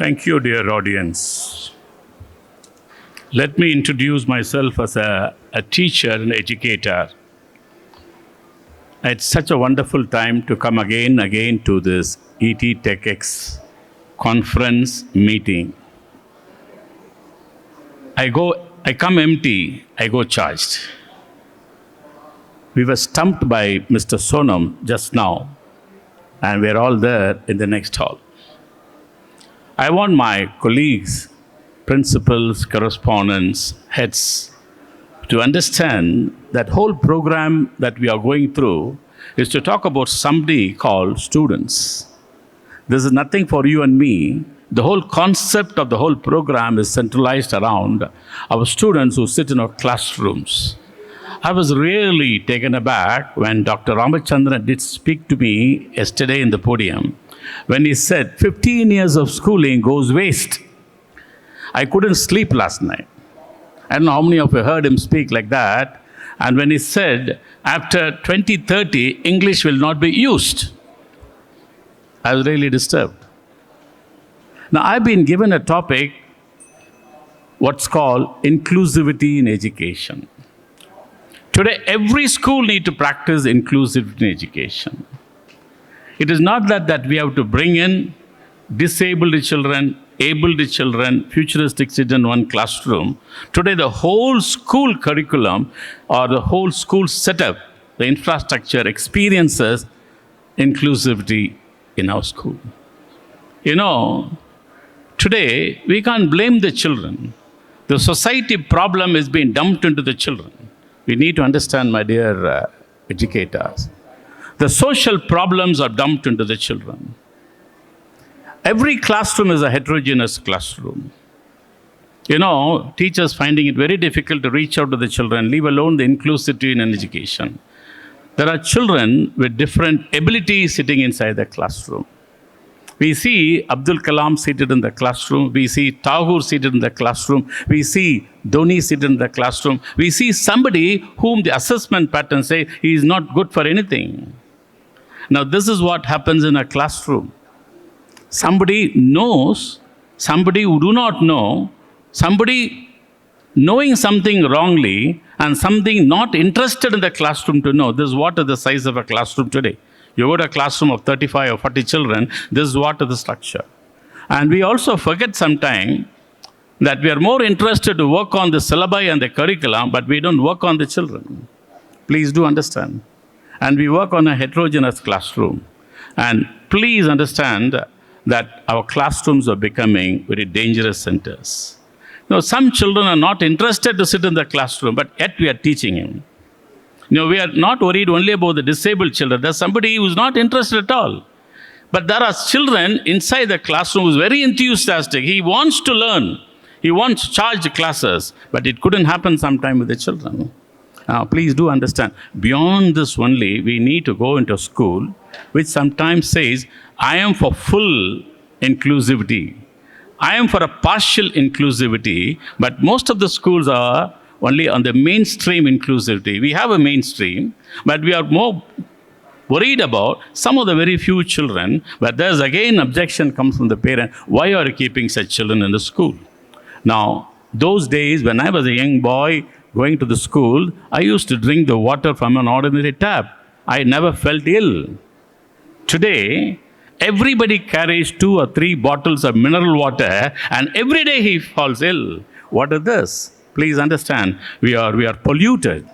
Thank you, dear audience. Let me introduce myself as a teacher and educator. It's such a wonderful time to come again to this ET TechX conference meeting. I come empty, I go charged. We were stumped by Mr. Sonam just now, and we're all there in the next hall. I want my colleagues, principals, correspondents, heads to understand that whole program that we are going through is to talk about somebody called students. This is nothing for you and me. The whole concept of the whole program is centralized around our students who sit in our classrooms. I was really taken aback when Dr. Ramachandran did speak to me yesterday in the podium, when he said 15 years of schooling goes waste. I couldn't sleep last night. I don't know how many of you heard him speak like that. And when he said, after 2030, English will not be used, I was really disturbed. Now, I've been given a topic, what's called inclusivity in education. Today, every school needs to practice inclusivity in education. It is not that we have to bring in disabled children, abled children, futuristic children in one classroom. Today, the whole school curriculum or the whole school setup, the infrastructure experiences inclusivity in our school. You know, today, we can't blame the children. The society problem is being dumped into the children. We need to understand, my dear educators. The social problems are dumped into the children. Every classroom is a heterogeneous classroom. You know, teachers finding it very difficult to reach out to the children, leave alone the inclusivity in an education. There are children with different abilities sitting inside the classroom. We see Abdul Kalam seated in the classroom. We see Tagore seated in the classroom. We see Dhoni seated in the classroom. We see somebody whom the assessment pattern say he is not good for anything. Now, this is what happens in a classroom. Somebody knows, somebody who do not know, somebody knowing something wrongly and something not interested in the classroom to know. This is what is the size of a classroom today. You go to a classroom of 35 or 40 children, this is what is the structure. And we also forget sometimes that we are more interested to work on the syllabi and the curriculum, but we don't work on the children. Please do understand. And we work on a heterogeneous classroom. And please understand that our classrooms are becoming very dangerous centers. Now, some children are not interested to sit in the classroom, but yet we are teaching him. We are not worried only about the disabled children. There's somebody who's not interested at all. But there are children inside the classroom who's very enthusiastic. He wants to learn. He wants charged classes. But it couldn't happen sometime with the children. Now, please do understand. Beyond this only, we need to go into school, which sometimes says, I am for full inclusivity. I am for a partial inclusivity. But most of the schools are only on the mainstream inclusivity. We have a mainstream, but we are more worried about some of the very few children. But there's again objection comes from the parent. Why are you keeping such children in the school? Now, those days when I was a young boy going to the school, I used to drink the water from an ordinary tap. I never felt ill. Today, everybody carries 2 or 3 bottles of mineral water, and every day he falls ill. What is this? Please understand, we are polluted.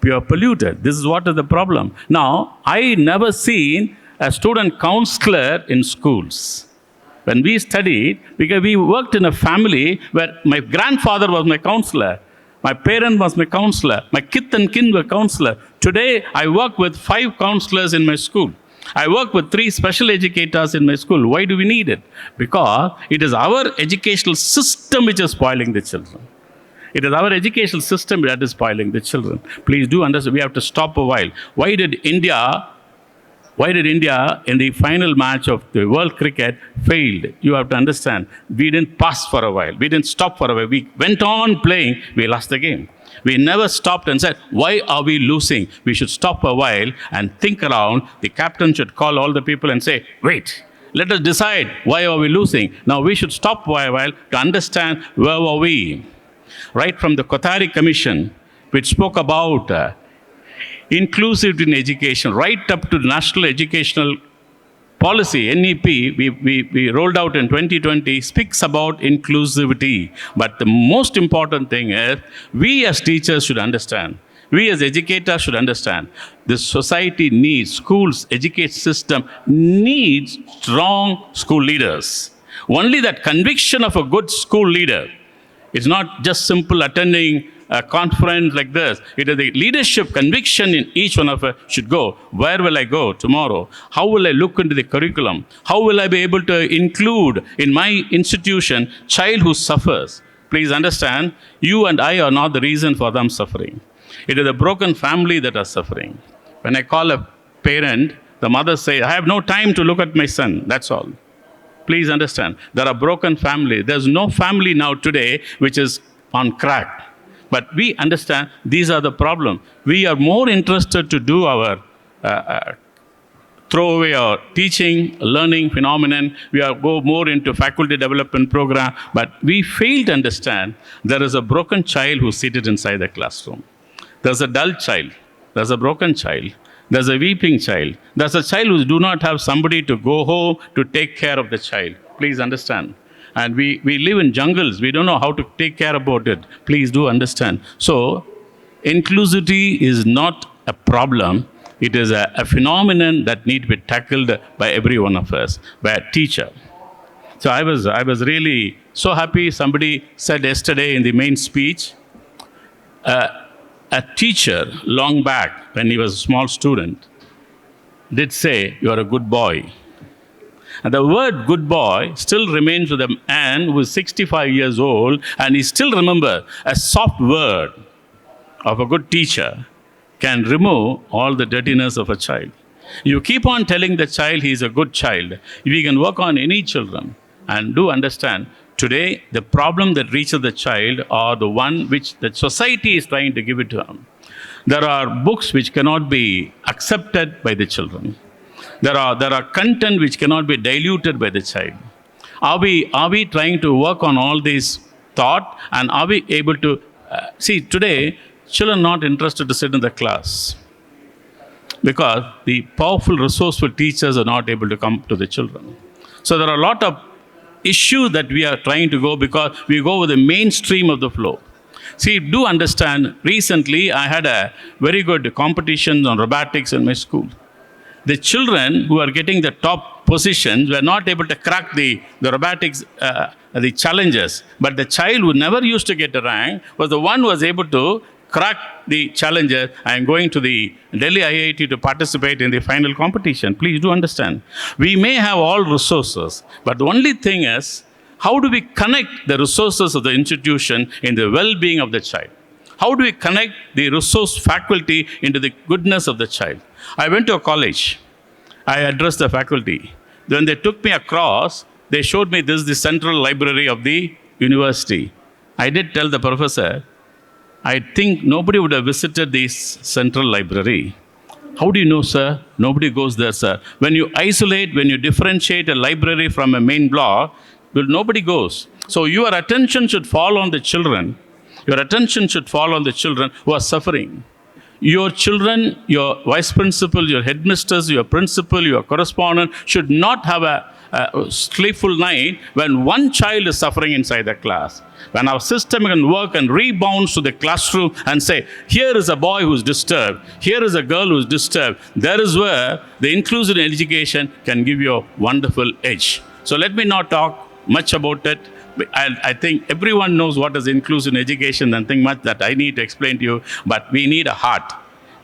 We are polluted. This is what is the problem. Now, I never seen a student counselor in schools. When we studied, because we worked in a family where my grandfather was my counselor, my parent was my counselor, my kith and kin were counselor. Today, I work with 5 counselors in my school. I work with 3 special educators in my school. Why do we need it? Because it is our educational system which is spoiling the children. It is our educational system that is spoiling the children. Please do understand, we have to stop a while. Why did India in the final match of the World Cricket failed? You have to understand, we didn't pass for a while. We didn't stop for a while. We went on playing, we lost the game. We never stopped and said, why are we losing? We should stop a while and think around. The captain should call all the people and say, wait, Let us decide why are we losing. Now we should stop for a while to understand where were we. Right from the Kothari Commission, which spoke about inclusivity in education, right up to the National Educational Policy, NEP, we rolled out in 2020, speaks about inclusivity. But the most important thing is, we as teachers should understand, we as educators should understand, the society needs, schools, education system needs strong school leaders. Only that conviction of a good school leader, it's not just simple attending a conference like this. It is the leadership conviction in each one of us should go. Where will I go tomorrow? How will I look into the curriculum? How will I be able to include in my institution child who suffers? Please understand, you and I are not the reason for them suffering. It is a broken family that are suffering. When I call a parent, the mother says, I have no time to look at my son. That's all. Please understand, there are broken families. There's no family now today which is on crack. But we understand these are the problems. We are more interested to do our throwaway or teaching, learning phenomenon. We are go more into faculty development program. But we fail to understand there is a broken child who's seated inside the classroom. There's a dull child. There's a broken child. There's a weeping child. There's a child who do not have somebody to go home to take care of the child. Please understand. And we live in jungles. We don't know how to take care about it. Please do understand. So, inclusivity is not a problem. It is a phenomenon that needs to be tackled by every one of us, by a teacher. So I was really so happy. Somebody said yesterday in the main speech, a teacher long back when he was a small student did say, you are a good boy. And the word good boy still remains with a man who is 65 years old, and he still remembers a soft word of a good teacher can remove all the dirtiness of a child. You keep on telling the child he is a good child. We can work on any children. And do understand, today the problem that reaches the child are the one which the society is trying to give it to him. There are books which cannot be accepted by the children. There are content which cannot be diluted by the child. Are we trying to work on all these thought, and are we able to see today children are not interested to sit in the class because the powerful, resourceful teachers are not able to come to the children. So there are a lot of issues that we are trying to go because we go with the mainstream of the flow. See, do understand, recently I had a very good competition on robotics in my school. The children who are getting the top positions were not able to crack the robotics, the challenges. But the child who never used to get a rank was the one who was able to crack the challenges and going to the Delhi IIT to participate in the final competition. Please do understand. We may have all resources, but the only thing is, how do we connect the resources of the institution in the well-being of the child? How do we connect the resource faculty into the goodness of the child? I went to a college. I addressed the faculty. When they took me across, they showed me this is the central library of the university. I did tell the professor, I think nobody would have visited this central library. How do you know, sir? Nobody goes there, sir. When you isolate, when you differentiate a library from a main block, well, nobody goes. So your attention should fall on the children. Your attention should fall on the children who are suffering. Your children, your vice principal, your headmisters, your principal, your correspondent should not have a sleepful night when one child is suffering inside the class. When our system can work and rebounds to the classroom and say, here is a boy who's disturbed, here is a girl who's disturbed, there is where the inclusive education can give you a wonderful edge. So let me not talk much about it. I think everyone knows what is inclusive education and think much that I need to explain to you, but we need a heart.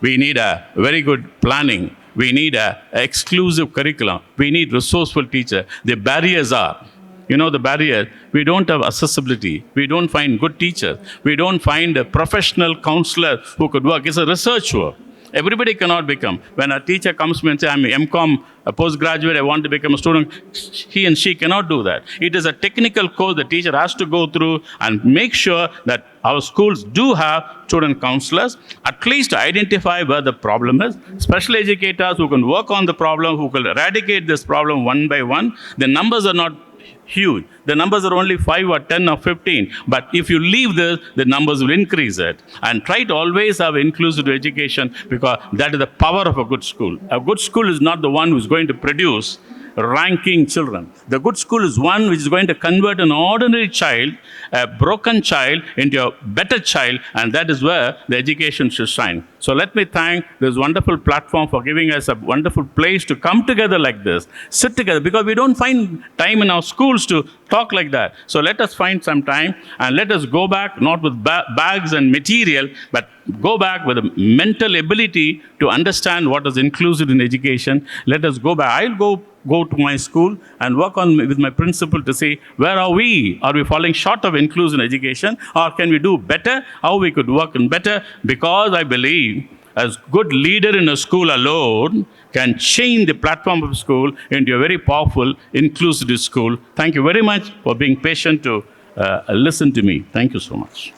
We need a very good planning. We need an exclusive curriculum. We need resourceful teacher. The barriers are, the barrier, we don't have accessibility. We don't find good teachers. We don't find a professional counselor who could work. It's a research work. Everybody cannot become. When a teacher comes to me and says, I'm MCom, a postgraduate, I want to become a student, he and she cannot do that. It is a technical course the teacher has to go through and make sure that our schools do have student counselors, at least to identify where the problem is, special educators who can work on the problem, who can eradicate this problem one by one. The numbers are not huge. The numbers are only 5 or 10 or 15. But if you leave this, the numbers will increase it. And try to always have inclusive education, because that is the power of a good school. A good school is not the one who is going to produce ranking children. The good school is one which is going to convert an ordinary child, a broken child, into a better child, and that is where the education should shine. So let me thank this wonderful platform for giving us a wonderful place to come together like this, sit together, because we don't find time in our schools to talk like that. So let us find some time and let us go back, not with bags and material, but go back with a mental ability to understand what is inclusive in education. Let us go back. I'll go to my school and work on with my principal to say, where are we? Are we falling short of inclusive education, or can we do better? How we could work in better? Because I believe a good leader in a school alone can change the platform of school into a very powerful, inclusive school. Thank you very much for being patient to listen to me. Thank you so much.